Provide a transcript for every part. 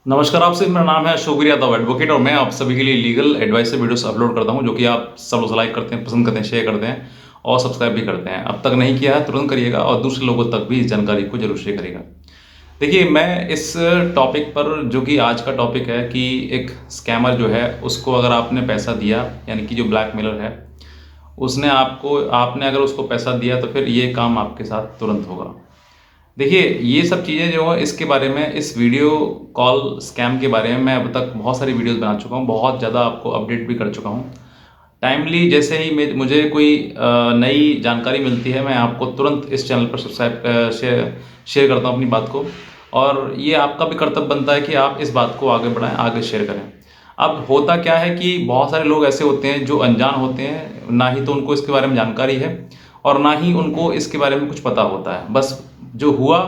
नमस्कार आपसे, मेरा नाम है अशोक यादव एडवोकेट और मैं आप सभी के लिए लीगल एडवाइस से वीडियोस अपलोड करता हूं, जो कि आप सब लोग लाइक करते हैं, पसंद करते हैं, शेयर करते हैं और सब्सक्राइब भी करते हैं। अब तक नहीं किया है तुरंत करिएगा और दूसरे लोगों तक भी इस जानकारी को जरूर शेयर करिएगा। देखिए, मैं इस टॉपिक पर, जो कि आज का टॉपिक है कि एक स्कैमर जो है उसको अगर आपने पैसा दिया, यानी कि जो ब्लैकमेलर है आपने अगर उसको पैसा दिया तो फिर ये काम आपके साथ तुरंत होगा। देखिए, ये सब चीज़ें जो है इसके बारे में, इस वीडियो कॉल स्कैम के बारे में मैं अब तक बहुत सारी वीडियोस बना चुका हूँ, बहुत ज़्यादा आपको अपडेट भी कर चुका हूँ। टाइमली जैसे ही मुझे कोई नई जानकारी मिलती है, मैं आपको तुरंत इस चैनल पर सब्सक्राइब शेयर करता हूँ अपनी बात को। और ये आपका भी कर्तव्य बनता है कि आप इस बात को आगे बढ़ाएं, आगे शेयर करें। अब होता क्या है कि बहुत सारे लोग ऐसे होते हैं जो अनजान होते हैं, ना ही तो उनको इसके बारे में जानकारी है और ना ही उनको इसके बारे में कुछ पता होता है। बस जो हुआ,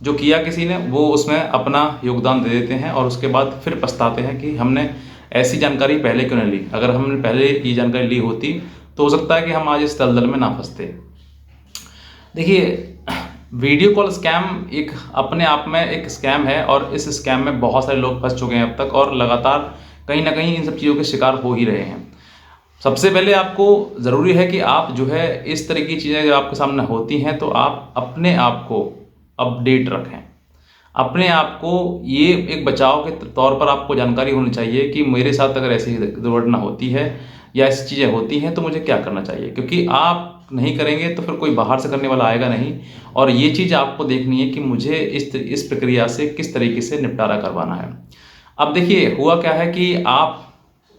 जो किया किसी ने, वो उसमें अपना योगदान दे देते हैं और उसके बाद फिर पछताते हैं कि हमने ऐसी जानकारी पहले क्यों नहीं ली। अगर हमने पहले ये जानकारी ली होती तो हो सकता है कि हम आज इस दलदल में ना फंसते। देखिए, वीडियो कॉल स्कैम एक अपने आप में एक स्कैम है और इस स्कैम में बहुत सारे लोग फंस चुके हैं अब तक और लगातार कहीं ना कहीं इन सब चीज़ों के शिकार हो ही रहे हैं। सबसे पहले आपको ज़रूरी है कि आप जो है इस तरह की चीज़ें जब आपके सामने होती हैं तो आप अपने आप को अपडेट रखें। अपने आप को ये एक बचाव के तौर पर आपको जानकारी होनी चाहिए कि मेरे साथ अगर ऐसी दुर्घटना होती है या ऐसी चीज़ें होती हैं तो मुझे क्या करना चाहिए, क्योंकि आप नहीं करेंगे तो फिर कोई बाहर से करने वाला आएगा नहीं। और ये चीज़ आपको देखनी है कि मुझे इस प्रक्रिया से किस तरीके से निपटारा करवाना है। अब देखिए, हुआ क्या है कि आप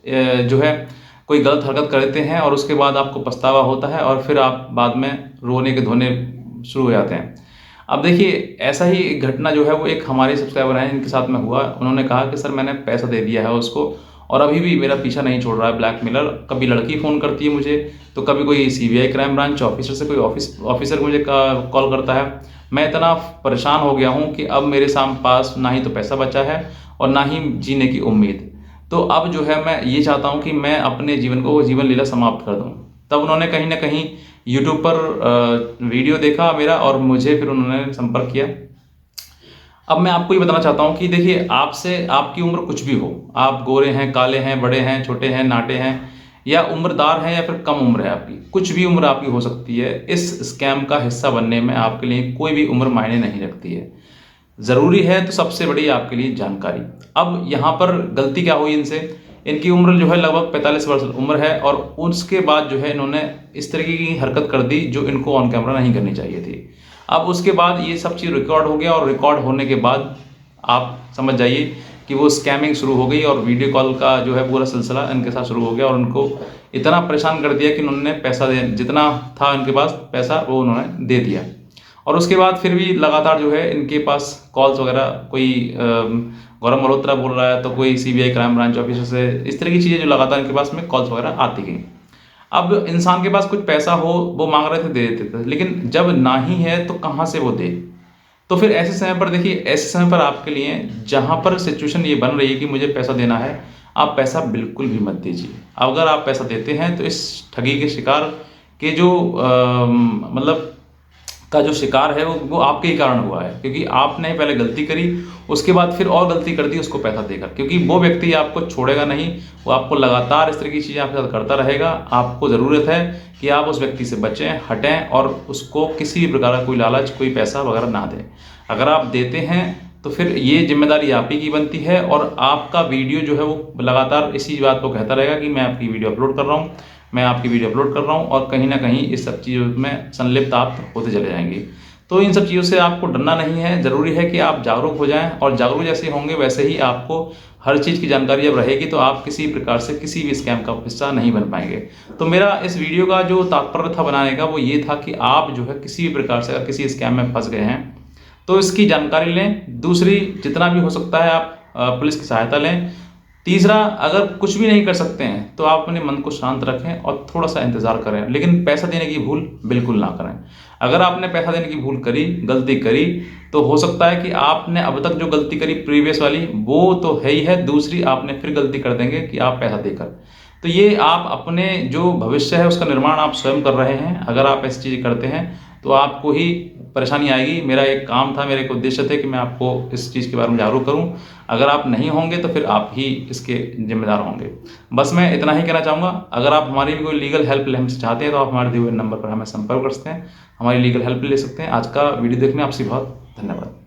जो है कोई गलत हरकत कर देते हैं और उसके बाद आपको पछतावा होता है और फिर आप बाद में रोने के धोने शुरू हो जाते हैं। अब देखिए, ऐसा ही एक घटना जो है वो एक हमारे सब्सक्राइबर हैं, इनके साथ में हुआ। उन्होंने कहा कि सर, मैंने पैसा दे दिया है उसको और अभी भी मेरा पीछा नहीं छोड़ रहा है ब्लैकमेलर। कभी लड़की फ़ोन करती है मुझे, तो कभी कोई सीबीआई क्राइम ब्रांच ऑफिसर से कोई ऑफिसर मुझे कॉल करता है। मैं इतना परेशान हो गया हूँ कि अब मेरे पास ना ही तो पैसा बचा है और ना ही जीने की उम्मीद। तो अब जो है मैं ये चाहता हूँ कि मैं अपने जीवन लीला समाप्त कर दूँ। तब उन्होंने कहीं ना कहीं यूट्यूब पर वीडियो देखा मेरा और मुझे फिर उन्होंने संपर्क किया। अब मैं आपको ये बताना चाहता हूँ कि देखिए, आपसे आपकी उम्र कुछ भी हो, आप गोरे हैं, काले हैं, बड़े हैं, छोटे हैं, नाटे हैं, या उम्रदार हैं या फिर कम उम्र है आपकी, कुछ भी उम्र आपकी हो सकती है। इस स्कैम का हिस्सा बनने में आपके लिए कोई भी उम्र मायने नहीं रखती है। ज़रूरी है तो सबसे बड़ी आपके लिए जानकारी। अब यहाँ पर गलती क्या हुई इनसे, इनकी उम्र जो है लगभग 45 वर्ष उम्र है और उसके बाद जो है इन्होंने इस तरीके की हरकत कर दी जो इनको ऑन कैमरा नहीं करनी चाहिए थी। अब उसके बाद ये सब चीज़ रिकॉर्ड हो गया और रिकॉर्ड होने के बाद आप समझ जाइए कि वो स्कैमिंग शुरू हो गई और वीडियो कॉल का जो है पूरा सिलसिला इनके साथ शुरू हो गया और उनको इतना परेशान कर दिया कि उन्होंने पैसा दे, जितना था इनके पास पैसा वो उन्होंने दे दिया। और उसके बाद फिर भी लगातार जो है इनके पास कॉल्स वगैरह, कोई गौरव मल्होत्रा बोल रहा है तो कोई सीबीआई क्राइम ब्रांच ऑफिसर से, इस तरह की चीज़ें जो लगातार इनके पास में कॉल्स वगैरह आती गई। अब इंसान के पास कुछ पैसा हो, वो मांग रहे थे, दे देते थे, लेकिन जब ना ही है तो कहाँ से वो दे। तो फिर ऐसे समय पर देखिए, ऐसे समय पर आपके लिए जहाँ पर सिचुएशन ये बन रही है कि मुझे पैसा देना है, आप पैसा बिल्कुल भी मत दीजिए। अगर आप पैसा देते हैं तो इस ठगी के शिकार के जो मतलब का जो शिकार है वो आपके ही कारण हुआ है, क्योंकि आपने पहले गलती करी, उसके बाद फिर और गलती कर दी उसको पैसा देकर, क्योंकि वो व्यक्ति आपको छोड़ेगा नहीं, वो आपको लगातार इस तरह की चीज़ें आपके साथ करता रहेगा। आपको ज़रूरत है कि आप उस व्यक्ति से बचें, हटें और उसको किसी भी प्रकार का कोई लालच, कोई पैसा वगैरह ना दें। अगर आप देते हैं तो फिर ये जिम्मेदारी आप ही की बनती है और आपका वीडियो जो है वो लगातार इसी बात को कहता रहेगा कि मैं आपकी वीडियो अपलोड कर रहा हूँ, मैं आपकी वीडियो अपलोड कर रहा हूँ, और कहीं ना कहीं इस सब चीज़ों में संलिप्त आप होते चले जाएंगे। तो इन सब चीज़ों से आपको डरना नहीं है, ज़रूरी है कि आप जागरूक हो जाएं और जागरूक जैसे होंगे वैसे ही आपको हर चीज़ की जानकारी जब रहेगी तो आप किसी प्रकार से किसी भी स्कैम का हिस्सा नहीं बन पाएंगे। तो मेरा इस वीडियो का जो तात्पर्य था बनाने का वो ये था कि आप जो है किसी भी प्रकार से अगर किसी स्कैम में फंस गए हैं तो इसकी जानकारी लें। दूसरी, जितना भी हो सकता है आप पुलिस की सहायता लें। तीसरा, अगर कुछ भी नहीं कर सकते हैं तो आप अपने मन को शांत रखें और थोड़ा सा इंतजार करें, लेकिन पैसा देने की भूल बिल्कुल ना करें। अगर आपने पैसा देने की भूल करी, गलती करी, तो हो सकता है कि आपने अब तक जो गलती करी प्रीवियस वाली वो तो है ही है, दूसरी आपने फिर गलती कर देंगे कि आप पैसा देकर। तो ये आप अपने जो भविष्य है उसका निर्माण आप स्वयं कर रहे हैं अगर आप ऐसी चीज़ करते हैं। तो आपको ही परेशानी आएगी। मेरा एक काम था, मेरा एक उद्देश्य थे कि मैं आपको इस चीज़ के बारे में जागरूक करूं। अगर आप नहीं होंगे तो फिर आप ही इसके जिम्मेदार होंगे। बस मैं इतना ही कहना चाहूँगा। अगर आप हमारी भी कोई लीगल हेल्प हमसे चाहते हैं तो आप हमारे दिए हुए नंबर पर हमें संपर्क कर सकते हैं, हमारी लीगल हेल्प ले सकते हैं। आज का वीडियो देखने आपसे बहुत धन्यवाद।